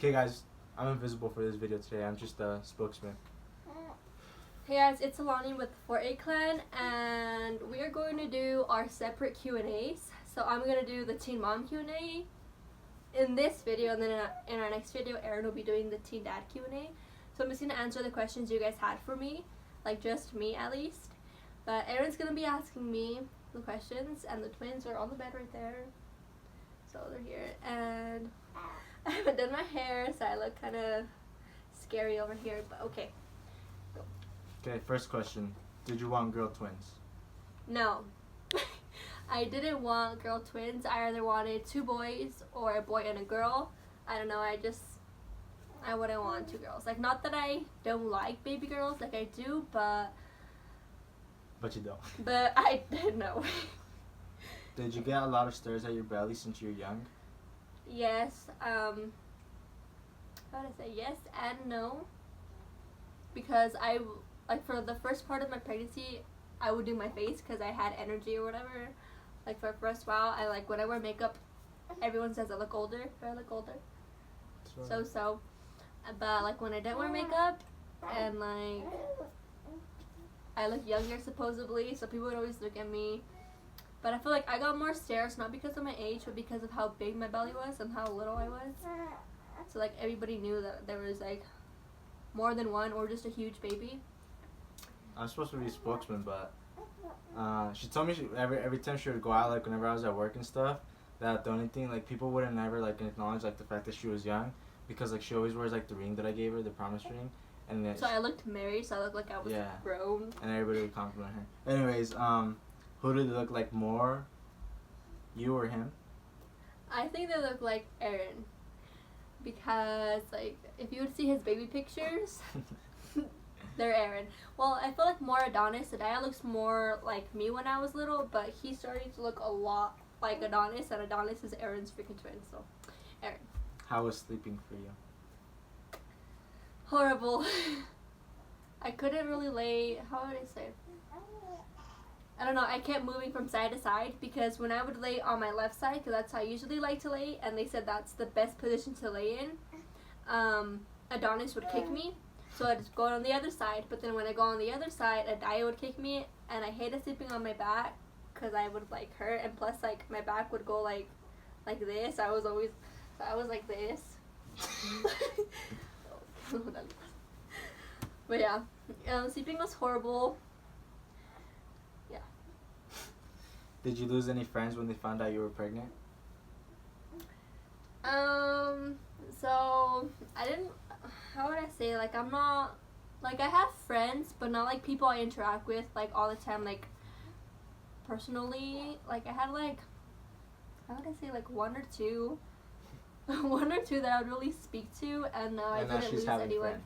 Okay, guys, I'm invisible for this video today. I'm just a spokesman. Hey guys, it's Alani with 4A Clan, and we are going to do our separate Q&As. So I'm going to do the Teen Mom Q&A in this video, and then in our next video, Aaron will be doing the Teen Dad Q&A. So I'm just going to answer the questions you guys had for me, like just me at least. But Aaron's going to be asking me the questions, and the twins are on the bed right there. So they're here, and I haven't done my hair, so I look kind of scary over here, but okay. Okay, first question. Did you want girl twins? No. I didn't want girl twins. I either wanted 2 boys or a boy and a girl. I don't know, I wouldn't want 2 girls. Like, not that I don't like baby girls, like I do, but But you don't. But I didn't know. Did you get a lot of stares at your belly since you were young? Yes, how do I say, yes and no, because like for the first part of my pregnancy, I would do my face because I had energy or whatever. Like for the first while, I like when I wear makeup, everyone says I look older. Do I look older? So, but like when I don't wear makeup, and like I look younger supposedly, so people would always look at me. But I feel like I got more stares, not because of my age, but because of how big my belly was and how little I was. So like everybody knew that there was like more than one or just a huge baby. I'm supposed to be a spokesman, but she told me every time she would go out, like whenever I was at work and stuff, that the only thing, like people wouldn't ever like acknowledge like the fact that she was young, because like she always wears like the ring that I gave her, the promise ring, and then so I looked married, so I looked like I was grown. And everybody would compliment her. Anyways, who did it look like more, you or him? I think they look like Aaron, because like if you would see his baby pictures, they're Aaron. Well, I feel like more Adonis. Adaya looks more like me when I was little, but he's starting to look a lot like Adonis, and Adonis is Aaron's freaking twin. So, Aaron. How was sleeping for you? Horrible. I couldn't really lay. How would I say? I don't know, I kept moving from side to side, because when I would lay on my left side, because that's how I usually like to lay, and they said that's the best position to lay in, Adonis would kick me, so I'd just go on the other side. But then when I go on the other side, Adaya would kick me, and I hated sleeping on my back, because I would like hurt, and plus like my back would go like this. I was like this. But yeah, sleeping was horrible. Did you lose any friends when they found out you were pregnant? So I didn't, how would I say, like I'm not, like I have friends, but not like people I interact with like all the time, like personally. Like I had like, how would I say, like 1 or 2 that I would really speak to, and I didn't lose anyone.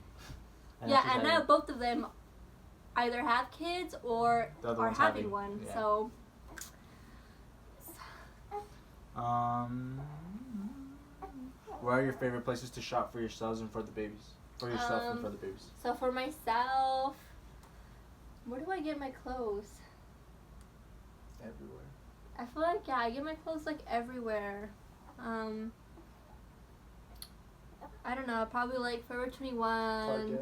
Yeah, and now both of them either have kids or are having one, yeah. So where are your favorite places to shop for yourselves and for the babies? For yourself and for the babies. So for myself, where do I get my clothes? Everywhere. I feel like, yeah, I get my clothes like everywhere. I don't know, probably like Forever 21,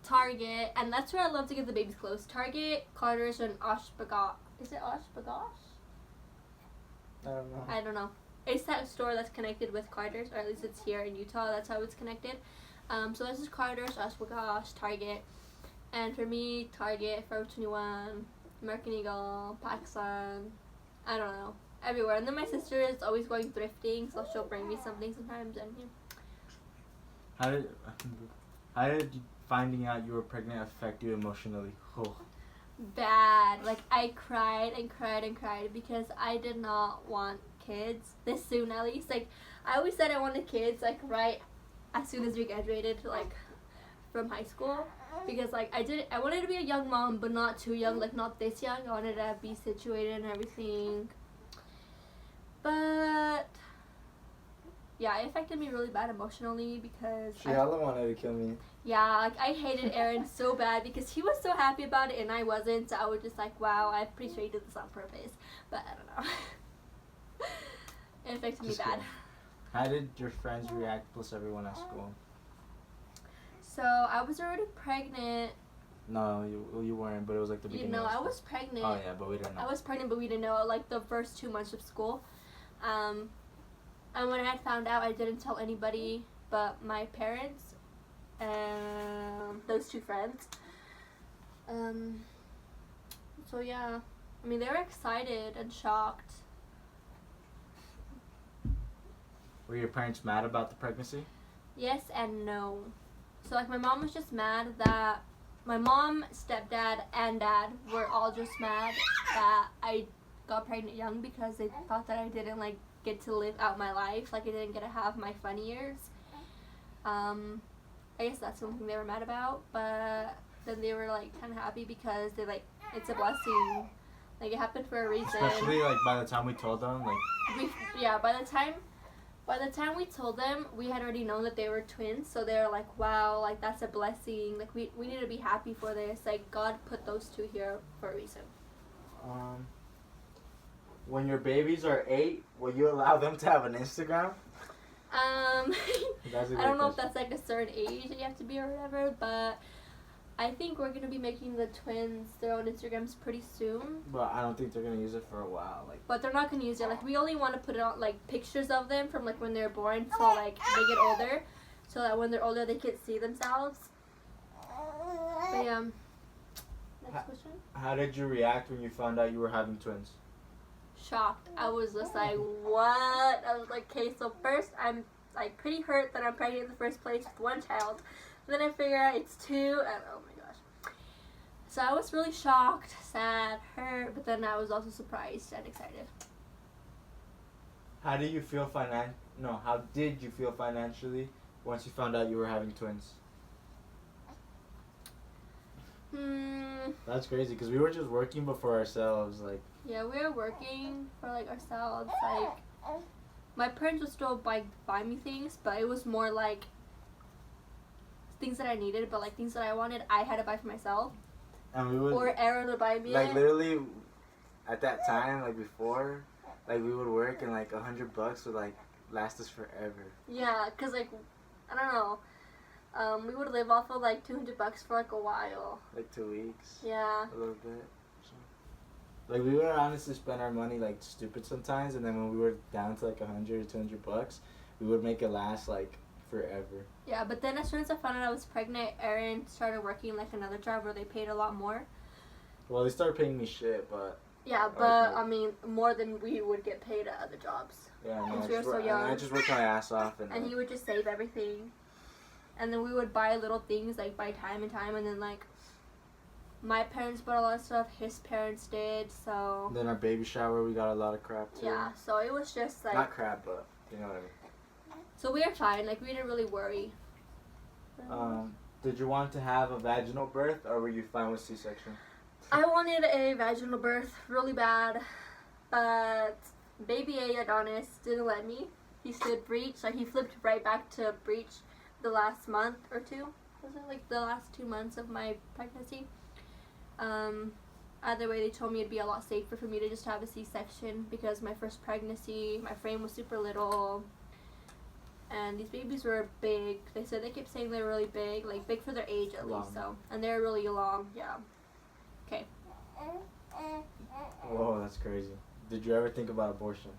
Target, and that's where I love to get the babies' clothes. Target, Carter's, and Oshbagosh. Is it Oshbagosh? I don't know. It's that store that's connected with Carter's, or at least it's here in Utah. That's how it's connected. So this is Carter's, Oshbagosh, Target, and for me, Target, Forever 21, American Eagle, PacSun. I don't know, everywhere. And then my sister is always going thrifting, so she'll bring me something sometimes. And yeah. How did finding out you were pregnant affect you emotionally? Oh. Bad. Like I cried and cried and cried, because I did not want kids this soon, at least. Like I always said I wanted kids like right as soon as we graduated, like from high school, because like I wanted to be a young mom, but not too young, like not this young. I wanted to be situated and everything, but yeah, it affected me really bad emotionally, because she hella wanted to kill me. Yeah, like I hated Aaron so bad, because he was so happy about it and I wasn't. So I was just like, wow, I'm pretty sure he did this on purpose, but I don't know. It affected me bad. How did your friends react plus everyone at school? So I was already pregnant. No, you weren't, but it was like the beginning. You know, of I school. was pregnant. Oh yeah, but we didn't know. I was pregnant, but we didn't know, like, the first 2 months of school. And when I had found out, I didn't tell anybody but my parents and those two friends. So yeah, I mean, they were excited and shocked. Were your parents mad about the pregnancy? Yes and no. So, like, my mom was just mad that my mom, stepdad, and dad were all just mad that I got pregnant young because they thought that I didn't, like, get to live out my life. Like, I didn't get to have my fun years. I guess that's something they were mad about. But then they were, like, kind of happy because they, like, it's a blessing. Like, it happened for a reason. Especially, like, by the time we told them, like... By the time we told them, we had already known that they were twins, so they were like, wow, like, that's a blessing. Like, we need to be happy for this. Like, God put those two here for a reason. When your babies are 8, will you allow them to have an Instagram? I don't know if question. that's, like, a certain age that you have to be or whatever, but I think we're going to be making the twins their own Instagrams pretty soon. But I don't think they're going to use it for a while. Like, but they're not going to use it. Like, we only want to put it on, like, pictures of them from, like, when they're born till, like, they get older. So that when they're older, they can see themselves. But, yeah. Next question. How did you react when you found out you were having twins? Shocked. I was just like, what? I was like, okay, so first I'm, like, pretty hurt that I'm pregnant in the first place with one child. Then I figure out it's 2, and oh my gosh. So I was really shocked, sad, hurt, but then I was also surprised and excited. How did you feel how did you feel financially once you found out you were having twins? That's crazy, because we were just working but for ourselves, like... Yeah, we were working for, like, ourselves, like... My parents would still buy me things, but it was more like... things that I needed, but, like, things that I wanted, I had to buy for myself. And we would... Or Aaron would buy me like, it. literally, at that time, like, before, like, we would work and, like, $100 would, like, last us forever. Yeah, because, like, I don't know. We would live off of, like, $200 for, like, a while. Like 2 weeks. Yeah. A little bit. Like, we would honestly spend our money, like, stupid sometimes, and then when we were down to, like, $100 or $200, we would make it last, like, forever. Yeah, but then as soon as I found out I was pregnant, Aaron started working, like, another job where they paid a lot more. Well, they started paying me shit, but... Yeah, but, I mean, more than we would get paid at other jobs. Yeah, no, Since we were so young. I just worked my ass off. And he would just save everything. And then we would buy little things, like, by time and time, and then, like, my parents bought a lot of stuff, his parents did, so... Then our baby shower, we got a lot of crap, too. Yeah, so it was just, like... Not crap, but, you know what I mean. So we were fine, like, we didn't really worry. Did you want to have a vaginal birth, or were you fine with C-section? I wanted a vaginal birth really bad, but baby A, Adonis, didn't let me. He stood breech, like, he flipped right back to breech the last month or 2. Was it, like, the last 2 months of my pregnancy? Either way, they told me it'd be a lot safer for me to just have a C-section because my first pregnancy, my frame was super little, and these babies were big. They said they kept saying they were really big, like big for their age at least. So, and they're really long. Yeah. Okay. Whoa, that's crazy. Did you ever think about abortion?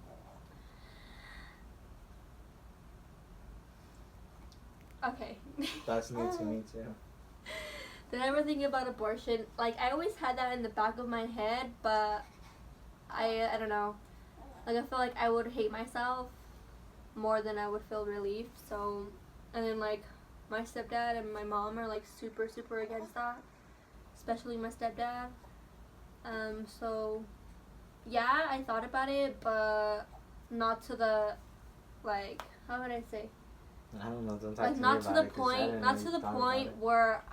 Okay. That's new to me too. Did I ever think about abortion? Like, I always had that in the back of my head, but I don't know. Like, I feel like I would hate myself more than I would feel relief. So, and then, like, my stepdad and my mom are, like, super, super against that. Especially my stepdad. So, yeah, I thought about it, but not to the, like, how would I say? I don't know. Don't talk like, to not me to about the it, 'cause I point, didn't not really to the thought point about it. where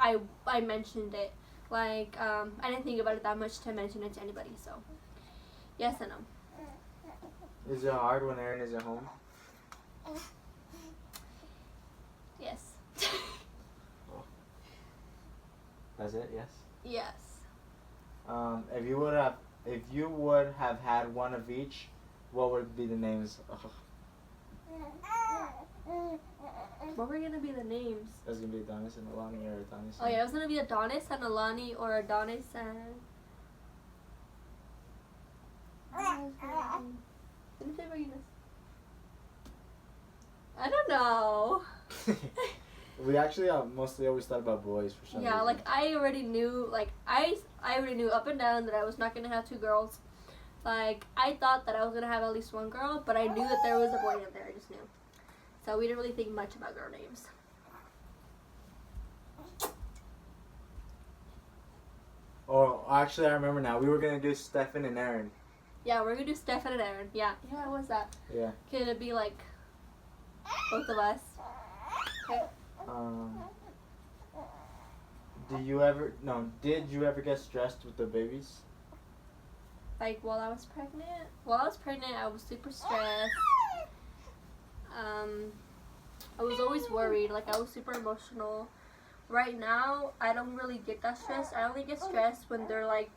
I mentioned it. Like, I didn't think about it that much to mention it to anybody. So, yes and no. Is it hard when Aaron isn't home? Yes. That's it. Yes. Yes. If you would have had one of each, what would be the names? What were gonna be the names? It was gonna be Adonis and Alani, or Adonis. Oh yeah, it was gonna be Adonis and Alani, or Adonis and. I don't know. We actually mostly always thought about boys for some reason. Like I already knew, I already knew up and down that I was not gonna have 2 girls. Like I thought that I was gonna have at least 1 girl, but I knew that there was a boy in there. I just knew. So we didn't really think much about girl names. Oh, actually, I remember now. We were gonna do Stefan and Aaron. Yeah, we're gonna do Stefan and Aaron. Yeah, what was that? Yeah. Can it be like both of us? Okay. Did you ever get stressed with the babies? Like while I was pregnant? While I was pregnant, I was super stressed. I was always worried. Like I was super emotional. Right now, I don't really get that stressed. I only get stressed when they're like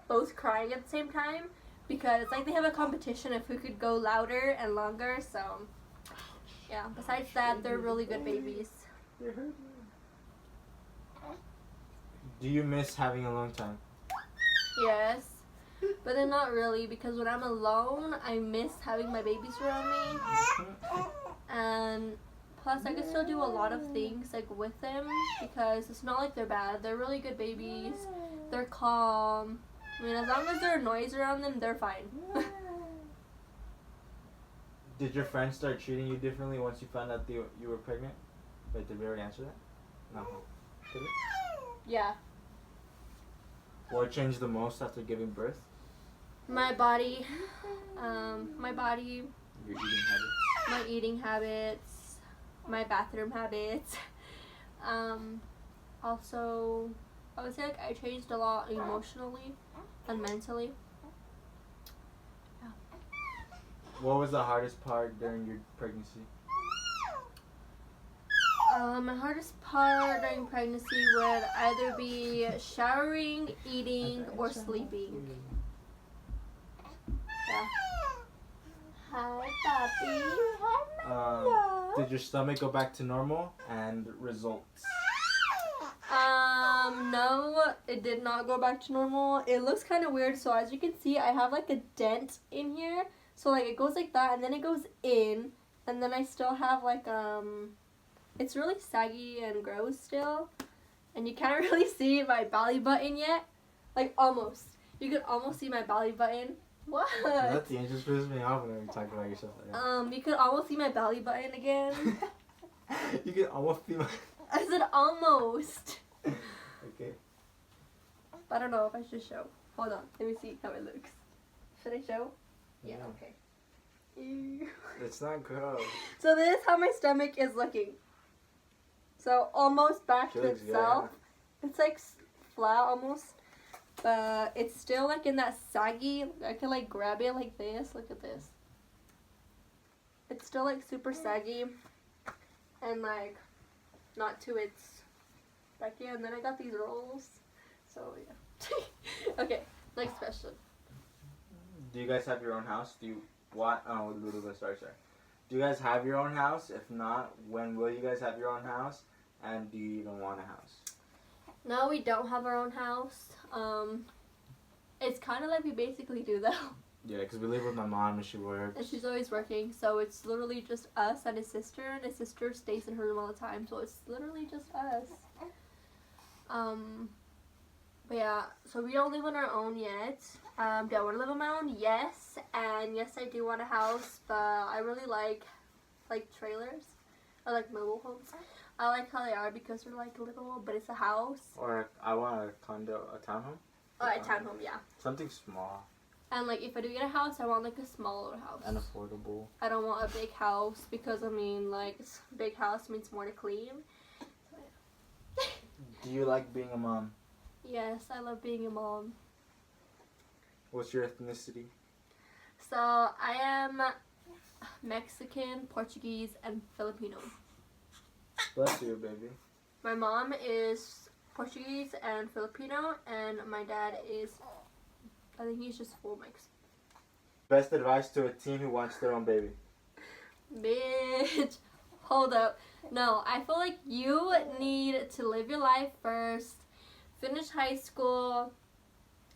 both crying at the same time, because like they have a competition of who could go louder and longer. So yeah. Besides that, they're really good babies. Do you miss having a long time? Yes, but then not really, because when I'm alone, I miss having my babies around me, and plus I can still do a lot of things like with them, because it's not like they're bad. They're really good babies. They're calm. I mean, as long as there's noise around them, they're fine. Did your friends start treating you differently once you found out you were pregnant? Wait, did we already answer that? No. Did we? Yeah. What changed the most after giving birth? My body. Your eating habits. My eating habits. My bathroom habits. Also, I would say like I changed a lot emotionally and mentally. Yeah. What was the hardest part during your pregnancy? My hardest part during pregnancy would either be showering, eating, or sleeping. Yeah. Hi, Papi. Hi, Did your stomach go back to normal? And results? No, it did not go back to normal. It looks kind of weird. So as you can see, I have like a dent in here. So like it goes like that, and then it goes in, and then I still have like it's really saggy and gross still, and you can't really see my belly button yet. Like almost. You can almost see my belly button. What? That's the just pisses me off when you talk about yourself like that. You can almost see my belly button again. You can almost see my... I said almost. Okay. I don't know if I should show. Hold on, let me see how it looks. Should I show? Yeah, okay. Ew. It's not gross. So this is how my stomach is looking. So almost back to itself. Yeah. It's like flat almost. But it's still like in that saggy. I can like grab it like this. Look at this. It's still like super saggy. And like not to its back here. And then I got these rolls. So yeah. Okay, next question. Do you guys have your own house? Do you what? Oh, sorry. Do you guys have your own house? If not, when will you guys have your own house? And do you even want a house? No, we don't have our own house. It's kind of like we basically do though. Yeah, because we live with my mom and she works. And she's always working, so it's literally just us and his sister. And his sister stays in her room all the time, so it's literally just us. But yeah, so we don't live on our own yet. Do I want to live on my own? Yes. And yes, I do want a house, but I really like trailers. I like mobile homes. I like how they are because they're like little, but it's a house. Or I want a condo, a townhome. A townhome, yeah. Something small. And like if I do get a house, I want like a smaller house. And affordable. I don't want a big house because I mean like big house means more to clean. So, yeah. Do you like being a mom? Yes, I love being a mom. What's your ethnicity? So I am Mexican, Portuguese, and Filipino. Bless you, baby. My mom is Portuguese and Filipino, and my dad is, I think he's just full mix. Best advice to a teen who wants their own baby? Bitch, Hold up. No, I feel like you need to live your life first, finish high school,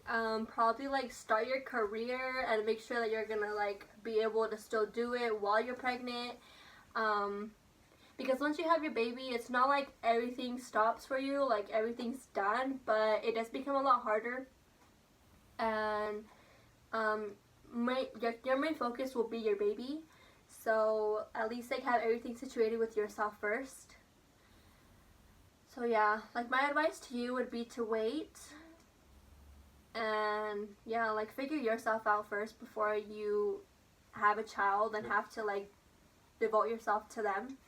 probably like start your career and make sure that you're gonna like be able to still do it while you're pregnant. Because once you have your baby, it's not like everything stops for you, like everything's done, but it does become a lot harder. And your main focus will be your baby. So at least like have everything situated with yourself first. So yeah, like my advice to you would be to wait and yeah, like figure yourself out first before you have a child and have to like devote yourself to them.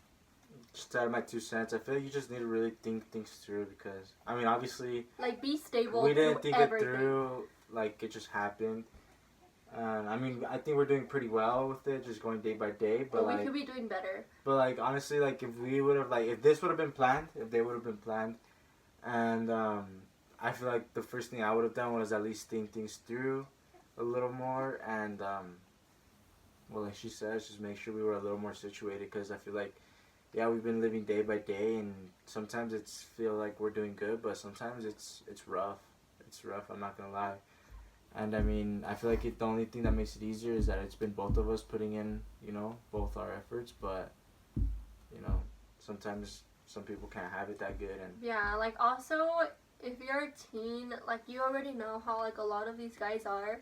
Just to add my 2 cents, I feel like you just need to really think things through because, I mean, obviously, like be stable. We didn't think everything. it through, like it just happened. I mean, I think we're doing pretty well with it, just going day by day. But we like, could be doing better. But like, honestly, like if we would have, like, if this would have been planned, if they would have been planned, and I feel like the first thing I would have done was at least think things through a little more, and well, like she says, just make sure we were a little more situated because I feel like, yeah, we've been living day by day, and sometimes it's feel like we're doing good, but sometimes it's rough. It's rough. I'm not gonna lie. And I mean, I feel like the only thing that makes it easier is that it's been both of us putting in, you know, both our efforts. But, you know, sometimes some people can't have it that good. And yeah, like also, if you're a teen, like you already know how like a lot of these guys are.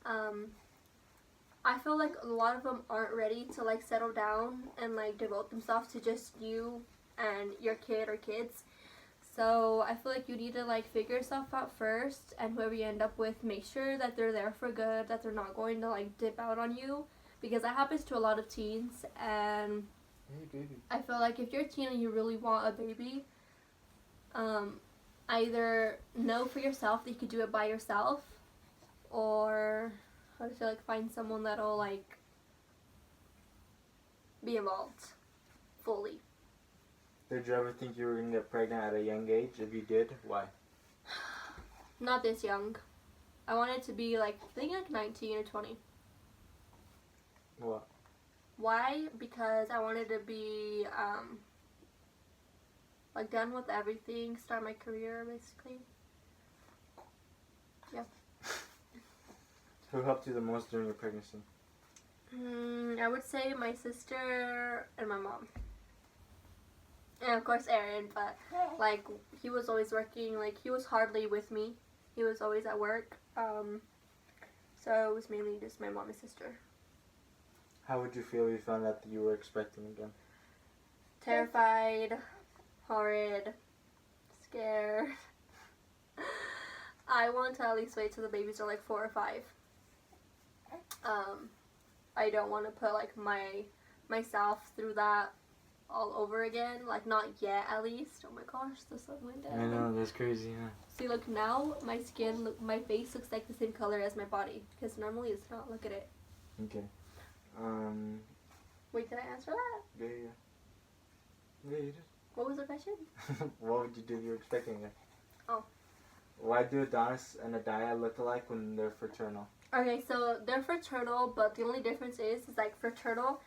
I feel like a lot of them aren't ready to like settle down and like devote themselves to just you and your kid or kids. So I feel like you need to like figure yourself out first, and whoever you end up with, make sure that they're there for good, that they're not going to like dip out on you, because that happens to a lot of teens. And hey, baby. I feel like if you're a teen and you really want a baby, either know for yourself that you could do it by yourself, or how to like find someone that'll like be involved fully. Did you ever think you were going to get pregnant at a young age? If you did, why? Not this young. I wanted to be like, I think like 19 or 20. What? Why? Because I wanted to be like done with everything, start my career basically. Yeah. Who helped you the most during your pregnancy? I would say my sister and my mom. And of course Aaron, but like he was always working, like he was hardly with me. He was always at work. So it was mainly just my mom and sister. How would you feel if you found out that you were expecting again? Terrified, horrid, scared. I want to at least wait till the babies are like 4 or 5. I don't want to put like myself through that all over again, like not yet at least. Oh my gosh, the sun went down. I know, that's crazy, huh? See, look, now my my face looks like the same color as my body, because normally it's not. Look at it. Okay. Wait, did I answer that? Yeah, you did. What was the question? What would you do if you were expecting it? Oh. Why do Adonis and Adiah look alike when they're fraternal? Okay, so they're fraternal, but the only difference is like fraternal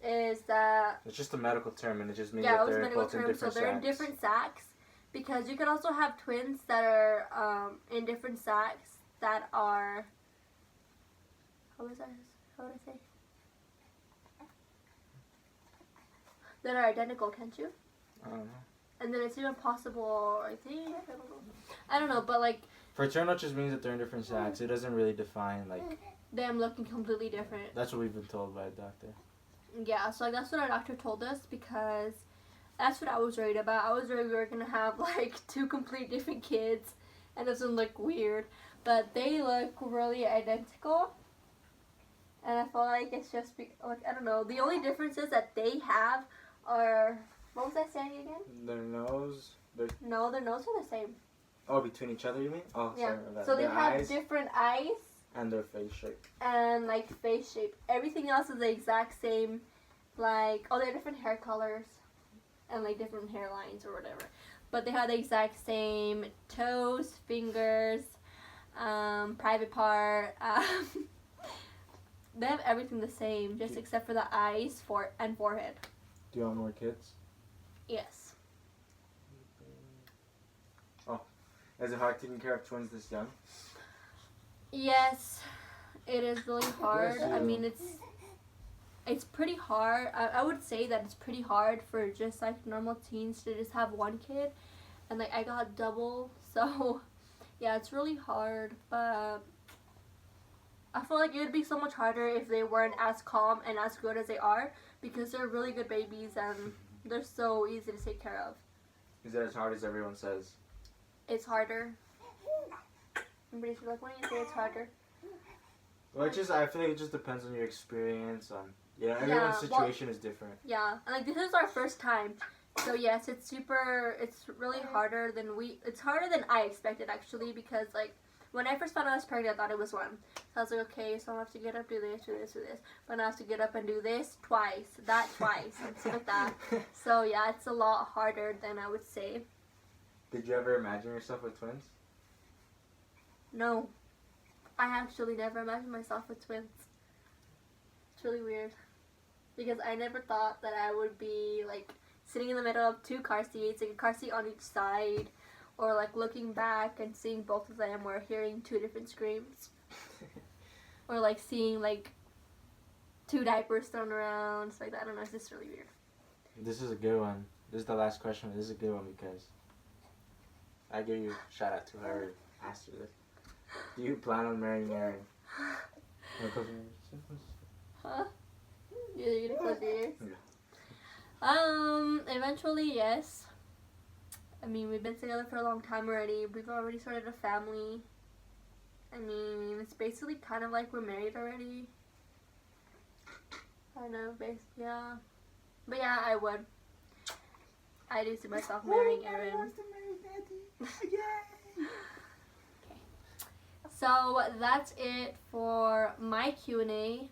is that... It's just a medical term, and it just means yeah, that they're both term, in different so they're sacs. in different sacs, because you could also have twins that are in different sacs that are... How would I say? That are identical, can't you? I don't know. And then it's even possible, I think, I don't know, but like... Fraternal just means that they're in different sacs. It doesn't really define, like... them looking completely different. That's what we've been told by a doctor. Yeah, so like that's what our doctor told us, because that's what I was worried about. I was worried we were going to have like 2 complete different kids, and it doesn't look weird. But they look really identical. And I feel like it's just, like, I don't know. The only differences that they have are... What was I saying again? Their nose? No, their nose are the same. Oh, between each other, you mean? Oh, yeah. sorry. So they their have eyes different eyes. and their face shape. And, like, face shape. Everything else is the exact same. Like, oh, they have different hair colors. And, like, different hairlines or whatever. But they have the exact same toes, fingers, private part. They have everything the same, just except for the eyes and forehead. Do you want more kids? Yes. Oh, is it hard taking care of twins this young? Yes, it is really hard. Bless you. I mean, it's pretty hard. I would say that it's pretty hard for just like normal teens to just have one kid, and like I got double, so yeah, it's really hard. But I feel like it would be so much harder if they weren't as calm and as good as they are, because they're really good babies and they're so easy to take care of. Is it as hard as everyone says? It's harder. Everybody's like, why do you say it's harder? Well, I feel like it just depends on your experience. Everyone's situation is different. Yeah, and like this is our first time, so yes, it's really harder than it's harder than I expected actually, because like when I first found out I was pregnant, I thought it was one. So I was like, okay, so I have to get up, do this, do this, do this. But I have to get up and do this twice, that twice, and stuff like that. So yeah, it's a lot harder than I would say. Did you ever imagine yourself with twins? No. I actually never imagined myself with twins. It's really weird. Because I never thought that I would be like sitting in the middle of two car seats, like a car seat on each side, or like looking back and seeing both of them, or hearing two different screams. Or like seeing like two diapers thrown around, stuff like that. I don't know, it's just really weird. This is a good one. This is the last question. This is a good one because I give you a shout out to whoever asked you this. Do you plan on marrying Aaron? Huh? You're gonna close your ears? Yeah. Eventually, yes. I mean, we've been together for a long time already. We've already started a family. I mean, it's basically kind of like we're married already. I know, yeah. But yeah, I would. I do see myself marrying Aaron. Okay. So that's it for my Q&A.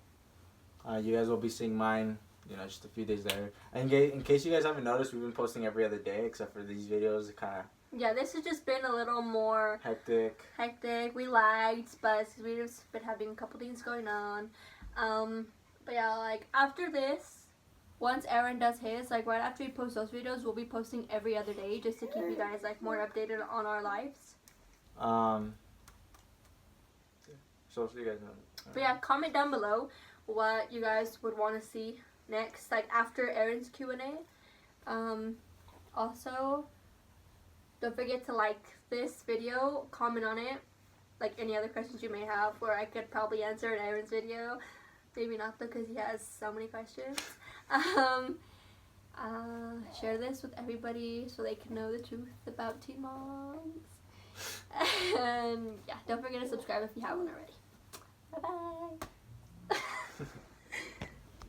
You guys will be seeing mine, just a few days later. And in case you guys haven't noticed, we've been posting every other day, except for these videos. It kind of... Yeah, this has just been a little more... Hectic. We lagged, but we've just been having a couple things going on. But yeah, like, after this, once Aaron does his, like, right after we post those videos, we'll be posting every other day, just to keep you guys, like, more updated on our lives. So you guys know. But yeah, comment down below what you guys would want to see next, like after Aaron's Q&A. Also, don't forget to like this video, comment on it, like any other questions you may have, where I could probably answer in Aaron's video. Maybe not though, because he has so many questions. Share this with everybody so they can know the truth about teen moms. And yeah, don't forget to subscribe if you haven't already. Bye bye.